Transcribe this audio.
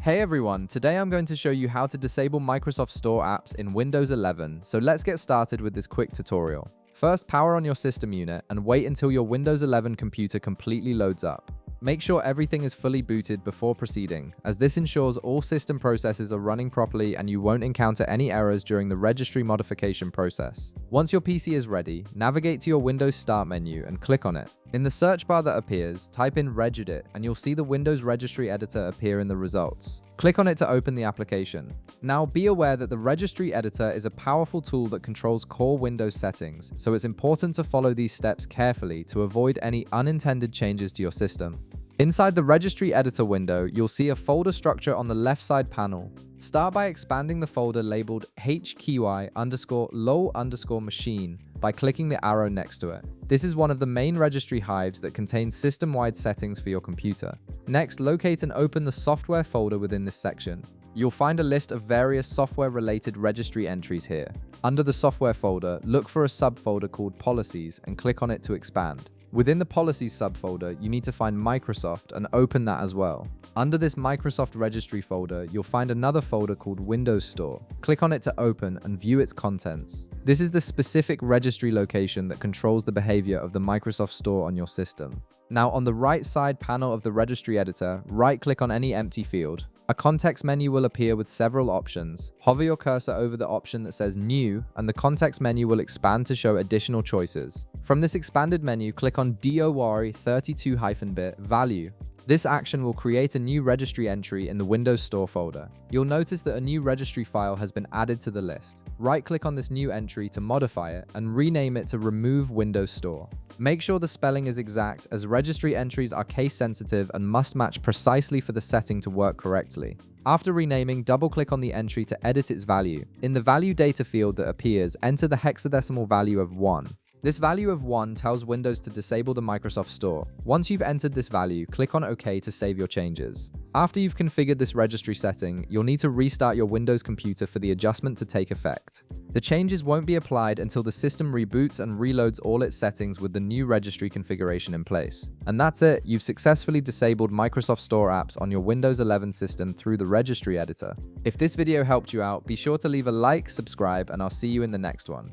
Hey everyone, today I'm going to show you how to disable Microsoft Store apps in Windows 11, so let's get started with this quick tutorial. First, power on your system unit and wait until your Windows 11 computer completely loads up. Make sure everything is fully booted before proceeding, as this ensures all system processes are running properly and you won't encounter any errors during the registry modification process. Once your PC is ready, navigate to your Windows Start menu and click on it. In the search bar that appears, type in regedit and you'll see the Windows Registry Editor appear in the results. Click on it to open the application. Now be aware that the Registry Editor is a powerful tool that controls core Windows settings, so it's important to follow these steps carefully to avoid any unintended changes to your system. Inside the Registry Editor window, you'll see a folder structure on the left side panel. Start by expanding the folder labeled hqi_low_machine by clicking the arrow next to it. This is one of the main registry hives that contains system-wide settings for your computer. Next, locate and open the software folder within this section. You'll find a list of various software-related registry entries here. Under the software folder, look for a subfolder called Policies and click on it to expand. Within the Policies subfolder, you need to find Microsoft and open that as well. Under this Microsoft registry folder, you'll find another folder called Windows Store. Click on it to open and view its contents. This is the specific registry location that controls the behavior of the Microsoft Store on your system. Now, on the right side panel of the registry editor, right-click on any empty field. A context menu will appear with several options. Hover your cursor over the option that says New, and the context menu will expand to show additional choices. From this expanded menu, click on DORI32-bit value. This action will create a new registry entry in the Windows Store folder. You'll notice that a new registry file has been added to the list. Right-click on this new entry to modify it and rename it to Remove Windows Store. Make sure the spelling is exact, as registry entries are case-sensitive and must match precisely for the setting to work correctly. After renaming, double-click on the entry to edit its value. In the value data field that appears, enter the hexadecimal value of 1. This value of 1 tells Windows to disable the Microsoft Store. Once you've entered this value, click on OK to save your changes. After you've configured this registry setting, you'll need to restart your Windows computer for the adjustment to take effect. The changes won't be applied until the system reboots and reloads all its settings with the new registry configuration in place. And that's it, you've successfully disabled Microsoft Store apps on your Windows 11 system through the registry editor. If this video helped you out, be sure to leave a like, subscribe, and I'll see you in the next one.